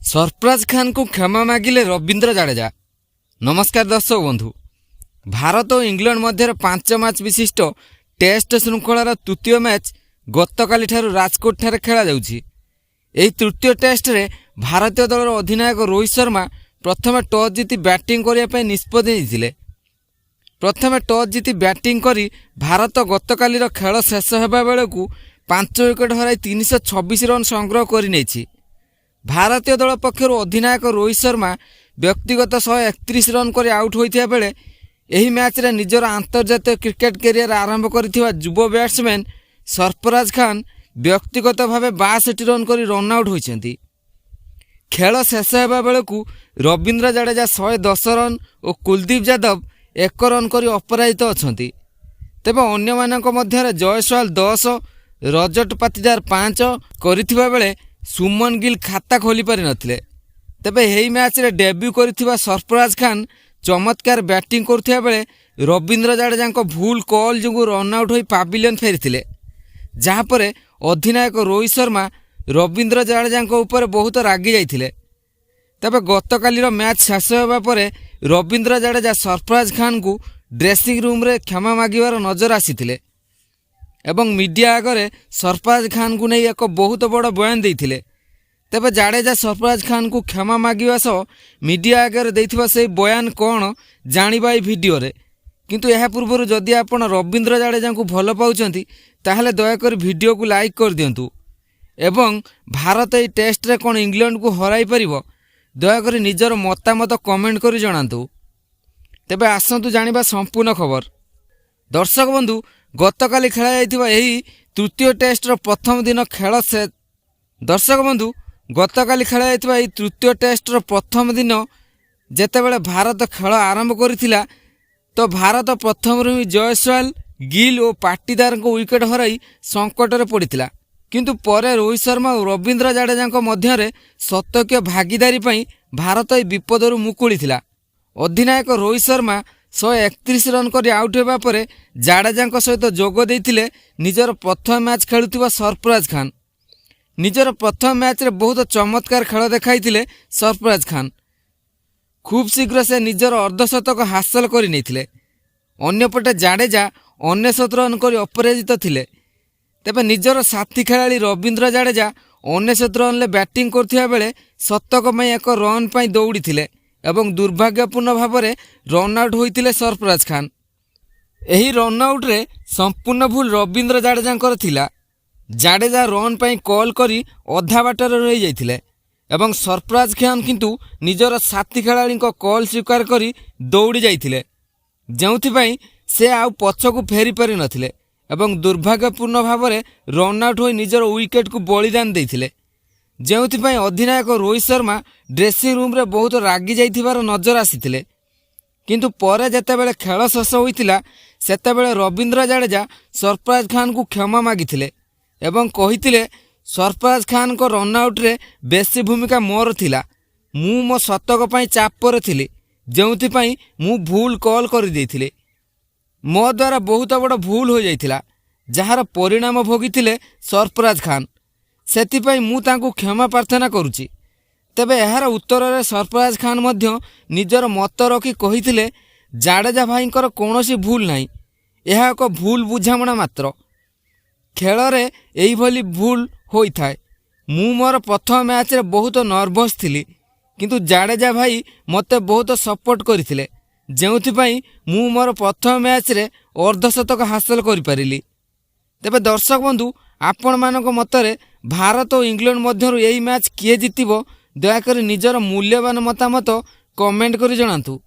सरफराज खान को क्षमा मागिले रवींद्र जाडेजा। नमस्कार दर्शक बंधु, भारत और इंग्लैंड मध्य 5 मैच विशिष्ट टेस्ट श्रृंखलार तृतीय मैच गतकाली राजकोट ठारे खेला जाउछि। एही तृतीय टेस्ट रे भारतीय दलर अधिनायक रोहित शर्मा प्रथम टॉस जीति बैटिंग करने निष्पत्ति नेइथिले। प्रथम टॉस जीति बैटिंग करी भारत गतकालीर खेल शेष हेबा बेलकु 5 विकेट हराई 326 रन संग्रह करि नेछि। भारतीय दल पक्षर अधिनायक रोहित शर्मा व्यक्तिगत 131 रन कर आउट होता बेले एही मैच रे निजर आंतर्जातीय क्रिकेट कैरियर आरंभ करथिबा युवा बैट्समैन सरफराज खान व्यक्तिगत भाव 62 रन कर रन आउट होइछन्ति। खेल शेष हेबा बेलकु रवींद्र जाडेजा 110 रन और कुलदीप यादव 1 रन कर अपराजित अछन्ति। तेबे अन्य मानक मध्य जयसवाल 10, रजत पाटीदार 5 करिथिबा बेले सुमन गिल खाता खोली पारि नथिले। तेबे एही मैच रे डेब्यू करिथिबा सरफराज खान चमत्कार बैटिंग करथिबा बेले रवींद्र जाडेजा भूल कॉल जोगु रन आउट होई पाविलियन फेरिथिले, जहाँ परे अधिनायक रोहित शर्मा रवींद्र जाडेजा उपर बहुत रागी जाइथिले। तेबे गतकालीर मैच शेष हेबा परे रवींद्र जाडेजा सरफराज खान को ड्रेसिंग रूम रे क्षमा मागिबार नजर आसीथिले एवं मीडिया आगरे सरफराज खान को नहीं एक बहुत बड़ बयान देइथिले। तेबे जाडेजा सरफराज खान को क्षमा मागिबा सह मीडिया आगरे देइथिबा से बयान कौन जानिबा ए वीडियो रे। किंतु यह पूर्व जदि आपण रवींद्र जाडेजा को भल पाउचंती ताहले दयाकर वीडियो को लाइक कर दियंतु एवं भारत ए टेस्ट रे कौन इंग्लैंड को हराई परिबो दयाकर निजर मतामत कमेंट करी जणांतु। तेबे आसंतु जानिबा संपूर्ण खबर। दर्शक बंधु, गतकाली खेला जाइथिबा एही तृतीय टेस्ट प्रथम दिन खेल से दर्शक बंधु गतकाली खेला जाइथिबा एही तृतीय टेस्ट प्रथम दिन जेतेबेले भारत खेल आरंभ करिथिला तो भारत प्रथम ही जयसवाल, गिल और पाटीदार को विकेट हराई संकट में पड़ता। किंतु परे रोहित शर्मा और रवींद्र जाडेजा मध्य शतकीय भागीदारी पई भारत ए विपदरू मुकुलिथिला। अधिनायक रोहित शर्मा 131 रन कर आउट होगा पर जाडेजा सहित जोग देइथिले निजर प्रथम मैच खेलुथिबा सरफराज खान। निजर प्रथम मैच रे बहुत चमत्कार खेल देखाइथिले सरफराज खान। खूब शीघ्र से निजर अर्धशतक हासिल करि नैथिले। अन्यपटे जाडेजा 99 रन कर अपराजित थिले। तेबे निजर साथी खेलाड़ी रवींद्र जाडेजा 99 रन ले बैटिंग करथिबा बेले शतक में 1 रन पई दौड़ीथिले एवं दुर्भाग्यपूर्ण भाव में रन आउट होइतिले सरफराज खान। एही रन आउट रे संपूर्ण भूल रवींद्र जाडेजा थिला। जाडेजा रन पई कॉल करी अधा बाटर रही जाइथिले एवं सरफराज खान किंतु निजर साथी खेलाड़ी कॉल स्वीकार करी दौड़ी जाइथिले, जेउथिपई से आउ पछकु फेरी पारि नथिले एवं दुर्भाग्यपूर्ण भाव में रन आउट होई निजर विकेट को बलिदान देइथिले, जेउथिपई अधिनायक रोहित शर्मा ड्रेसिंग रूम रे बहुत रागी जाइथिबार नजर आसीथिले। किंतु परे जेतेबेले खेल शेष होइतिला सेतेबेले रवींद्र जाडेजा सरफराज खान को क्षमा मागिथिले एवं कहिथिले सरफराज खान को रन आउट रे बेसी भूमिका मोर थिला। मु मो शतक पई चाप पर थिली, जेउथिपई मु भूल कॉल करि देइथिले। मो द्वारा बहुत बड़ भूल हो जाइथिला, जहार परिणाम भोगिथिले सरफराज खान। सेतिपई मु तांको क्षमा प्रार्थना करुछि। तेबे एहार उत्तर रे सरफराज खान मध्य निजर मत रखी कहिथिले जाडेजा भाईंकर कोनोसी भूल नाही, एहा एक भूल बुझामणा मात्र। खेल रे एही भली भूल होई थाए। मु मोर प्रथम मैच रे बहुत नर्वस थिली, किंतु जाडेजा भाई मते बहुत सपोर्ट करथिले, जेउथिपई मु मोर प्रथम मैच रे अर्धशतक हासिल करि पारिली। तेबे दर्शक बंधु, आपण मानक मतरे भारत और इंग्लैंड मध्य यही मैच किए जितिबो दयाकर निजर मूल्यवान मतामत कमेंट करि जणांतु।